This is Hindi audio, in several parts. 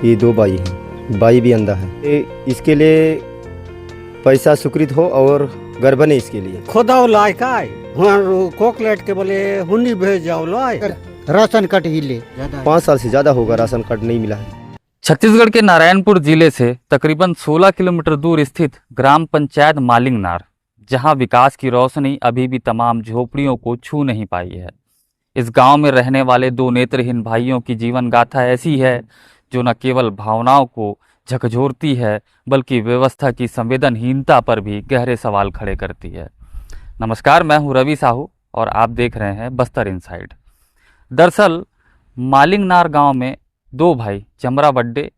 ये 2 भाई हैं, भाई भी अंधा है। इसके लिए पैसा स्वीकृत हो और घर बने इसके लिए। खोदाओ लाय काय कोकलेट के बोले हुन्नी भेज जाओ लाय राशन कार्ड ही ले। 5 साल से ज़्यादा होगा राशन कार्ड नहीं मिला है। छत्तीसगढ़ के नारायणपुर जिले से तकरीबन 16 किलोमीटर दूर स्थित ग्राम पंचायत मालिंगनार, जहां विकास की रोशनी अभी भी तमाम झोपड़ियों को छू नहीं पाई है। इस गांव में रहने वाले 2 नेत्रहीन भाइयों की जीवन गाथा ऐसी है जो न केवल भावनाओं को झकझोरती है बल्कि व्यवस्था की संवेदनहीनता पर भी गहरे सवाल खड़े करती है। नमस्कार, मैं हूं रवि साहू और आप देख रहे हैं बस्तर इनसाइड। दरअसल मालिंगनार गांव में 2 भाई चमरा वड्डे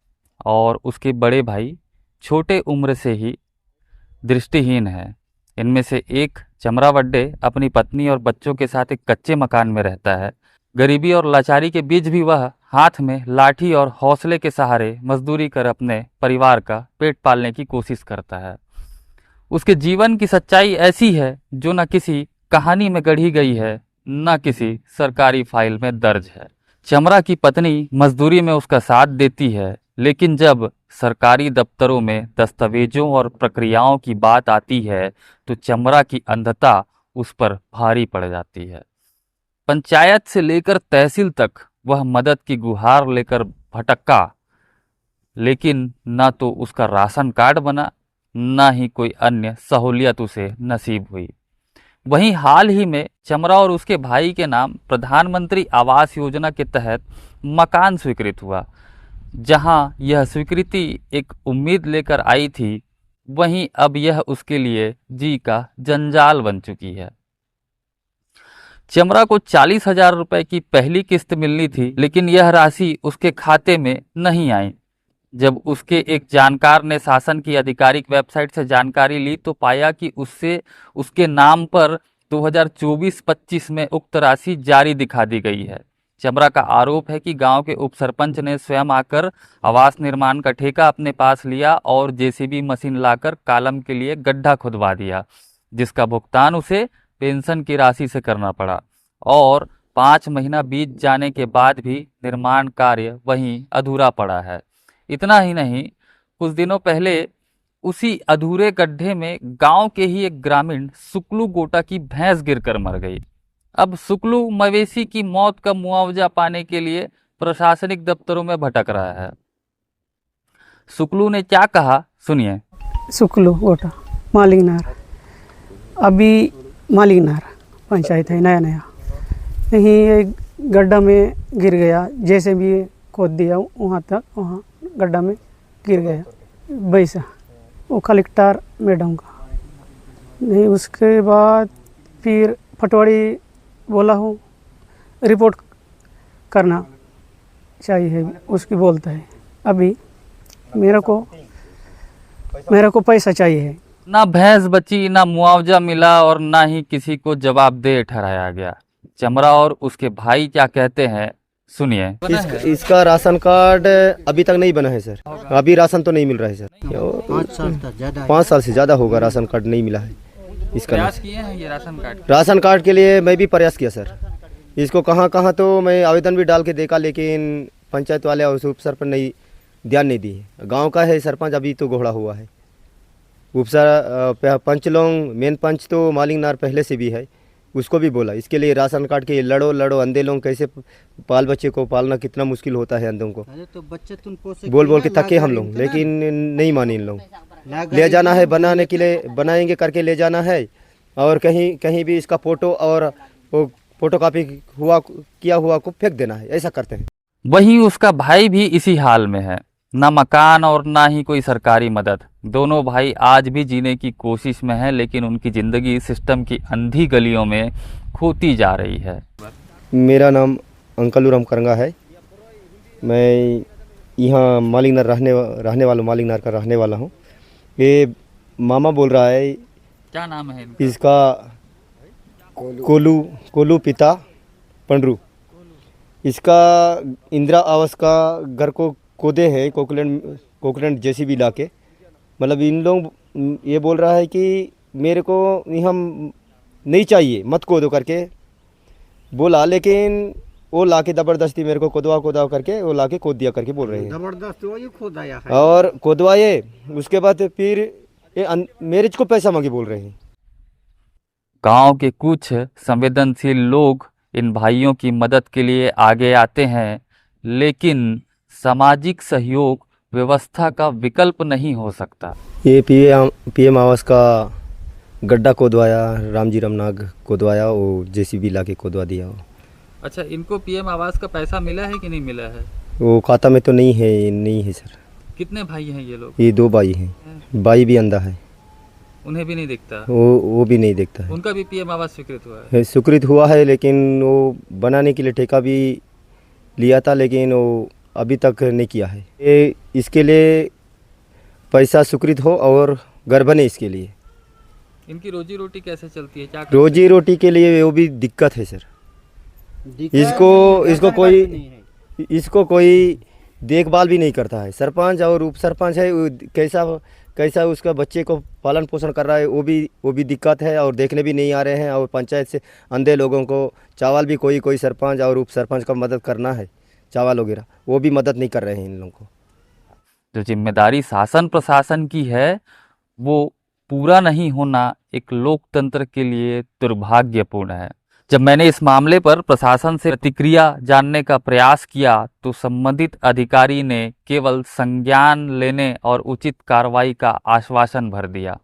और उसके बड़े भाई छोटे उम्र से ही दृष्टिहीन है। इनमें से एक चमरा वड्डे अपनी पत्नी और बच्चों के साथ एक कच्चे मकान में रहता है। गरीबी और लाचारी के बीच भी वह हाथ में लाठी और हौसले के सहारे मजदूरी कर अपने परिवार का पेट पालने की कोशिश करता है। उसके जीवन की सच्चाई ऐसी है जो न किसी कहानी में गढ़ी गई है, न किसी सरकारी फाइल में दर्ज है। चमरा की पत्नी मजदूरी में उसका साथ देती है, लेकिन जब सरकारी दफ्तरों में दस्तावेजों और प्रक्रियाओं की बात आती है तो चमरा की अंधता उस पर भारी पड़ जाती है। पंचायत से लेकर तहसील तक वह मदद की गुहार लेकर भटका, लेकिन न तो उसका राशन कार्ड बना, न ही कोई अन्य सहूलियत उसे नसीब हुई। वहीं हाल ही में चमरा और उसके भाई के नाम प्रधानमंत्री आवास योजना के तहत मकान स्वीकृत हुआ। जहां यह स्वीकृति एक उम्मीद लेकर आई थी, वहीं अब यह उसके लिए जी का जंजाल बन चुकी है। चमरा को 40,000 रुपए की पहली किस्त मिलनी थी, लेकिन यह राशि उसके खाते में नहीं आई। जब उसके एक जानकार ने शासन की आधिकारिक वेबसाइट से जानकारी ली तो पाया कि उससे उसके नाम पर 2024-25 में उक्त राशि जारी दिखा दी गई है। चमरा का आरोप है कि गांव के उप सरपंच ने स्वयं आकर आवास निर्माण का ठेका अपने पास लिया और जेसीबी मशीन लाकर कॉलम के लिए गड्ढा खुदवा दिया, जिसका भुगतान उसे पेंशन की राशि से करना पड़ा। और 5 महीना बीत जाने के बाद भी निर्माण कार्य वहीं अधूरा पड़ा है। इतना ही नहीं, कुछ दिनों पहले उसी अधूरे गड्ढे में गांव के ही एक ग्रामीण सुकलू गोटा की भैंस गिरकर मर गई। अब सुकलू मवेशी की मौत का मुआवजा पाने के लिए प्रशासनिक दफ्तरों में भटक रहा है। सुकलू ने क्या कहा, सुनिए। सुकलू गोटा मालिंगनार, अभी मालिंगनार पंचायत है, नया नया। यहीं एक गड्ढा में गिर गया, जैसे भी खोद दिया वहाँ तक, वहाँ गड्ढा में गिर गया वैसा। वो कलेक्टर मैडम का नहीं, उसके बाद फिर पटवारी बोला हूँ रिपोर्ट करना चाहिए, उसकी बोलता है अभी मेरे को पैसा चाहिए। ना भैंस बची, ना मुआवजा मिला और ना ही किसी को जवाबदेह ठहराया गया। चमरा और उसके भाई क्या कहते हैं, सुनिए। इसका राशन कार्ड अभी तक नहीं बना है सर। अभी राशन तो नहीं मिल रहा है सर। 5 साल से ज़्यादा होगा राशन कार्ड नहीं मिला है इसका। प्रयास किए हैं ये राशन कार्ड के लिए मैं भी प्रयास किया सर। इसको कहाँ तो मैं आवेदन भी डाल के देखा, लेकिन पंचायत वाले और उप सरपंच नहीं ध्यान नहीं दिए। गांव का है सरपंच, अभी तो घोड़ा हुआ है। पंच लोग, मेन पंच तो मालिंगनार पहले से भी है, उसको भी बोला इसके लिए राशन कार्ड के लड़ो अंधे लोग कैसे बाल बच्चे को पालना कितना मुश्किल होता है अंधों को। तो बच्चे बोल के थके हम लोग, लेकिन नहीं माने इन लोग। ले जाना है बनाने के लिए, बनाएंगे करके ले जाना है, और कहीं भी इसका फोटो और वो फोटोकॉपी किया हुआ को फेंक देना है, ऐसा करते हैं। वहीं उसका भाई भी इसी हाल में है, ना मकान और ना ही कोई सरकारी मदद। दोनों भाई आज भी जीने की कोशिश में हैं, लेकिन उनकी ज़िंदगी सिस्टम की अंधी गलियों में खोती जा रही है। मेरा नाम अंकलू रामकरंगा है। मैं यहाँ मालिंगनार रहने वाला, मालिंगनार का रहने वाला हूँ। ये मामा बोल रहा है। क्या नाम है इनका? इसका कोलू पिता पंडरू। इसका इंदिरा आवास का घर को खोदे हैं कोकलेंट जेसीबी ला के। मतलब इन लोग ये बोल रहा है कि मेरे को यहाँ नहीं चाहिए, मत खोदो करके बोला, लेकिन वो लाके ज़बरदस्ती मेरे को खोदवा करके वो लाके खोद दिया करके बोल रहे हैं। जबरदस्त वही खोदाया है। और खोदवाए उसके बाद फिर मैरिज को पैसा मांगे बोल रहे हैं। गांव के कुछ संवेदनशील लोग इन भाइयों की मदद के लिए आगे आते हैं, लेकिन सामाजिक सहयोग व्यवस्था का विकल्प नहीं हो सकता। ये पीएम आवास का गड्ढा खोदवाया, रामजी रामनाग खोदवाया, वो जेसीबी लाके खोदवा दिया। अच्छा, इनको पीएम आवास का पैसा मिला है कि नहीं मिला है? वो खाता में तो नहीं है सर। कितने भाई हैं ये लोग? ये 2 भाई हैं, भाई भी अंधा है, उन्हें भी नहीं दिखता? वो भी नहीं देखता है। उनका भी पीएम आवास स्वीकृत हुआ है? स्वीकृत हुआ है, लेकिन वो बनाने के लिए ठेका भी लिया था, लेकिन वो अभी तक नहीं किया है। ये इसके लिए पैसा स्वीकृत हो और घर बने, इसके लिए। इनकी रोजी रोटी कैसे चलती है? क्या रोजी रोटी के लिए वो भी दिक्कत है सर। इसको कोई देखभाल भी नहीं करता है। सरपंच और उप सरपंच है, वो कैसा उसका बच्चे को पालन पोषण कर रहा है, वो भी दिक्कत है, और देखने भी नहीं आ रहे हैं। और पंचायत से अंधे लोगों को चावल भी कोई सरपंच और उप सरपंच का मदद करना है, चावल वगैरह, वो भी मदद नहीं कर रहे हैं इन लोगों को। जो जिम्मेदारी शासन प्रशासन की है वो पूरा नहीं होना एक लोकतंत्र के लिए दुर्भाग्यपूर्ण है। जब मैंने इस मामले पर प्रशासन से प्रतिक्रिया जानने का प्रयास किया तो संबंधित अधिकारी ने केवल संज्ञान लेने और उचित कार्रवाई का आश्वासन भर दिया,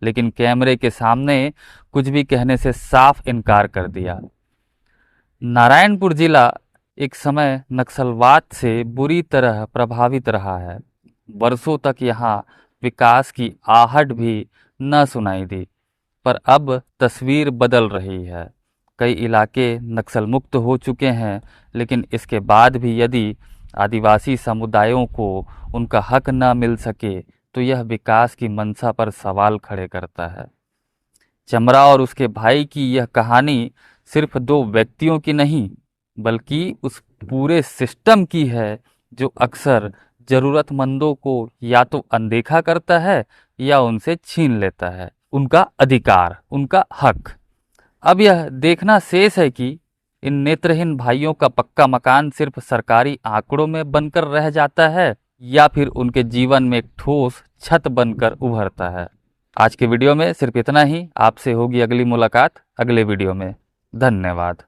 लेकिन कैमरे के सामने कुछ भी कहने से साफ इनकार कर दिया। नारायणपुर जिला एक समय नक्सलवाद से बुरी तरह प्रभावित रहा है। वर्षों तक यहाँ विकास की आहट भी न सुनाई दी, पर अब तस्वीर बदल रही है। कई इलाके नक्सल मुक्त हो चुके हैं, लेकिन इसके बाद भी यदि आदिवासी समुदायों को उनका हक न मिल सके तो यह विकास की मंशा पर सवाल खड़े करता है। चमरा और उसके भाई की यह कहानी सिर्फ 2 व्यक्तियों की नहीं, बल्कि उस पूरे सिस्टम की है जो अक्सर जरूरतमंदों को या तो अनदेखा करता है या उनसे छीन लेता है उनका अधिकार, उनका हक। अब यह देखना शेष है कि इन नेत्रहीन भाइयों का पक्का मकान सिर्फ सरकारी आंकड़ों में बनकर रह जाता है या फिर उनके जीवन में एक ठोस छत बनकर उभरता है। आज के वीडियो में सिर्फ इतना ही। आपसे होगी अगली मुलाकात अगले वीडियो में। धन्यवाद।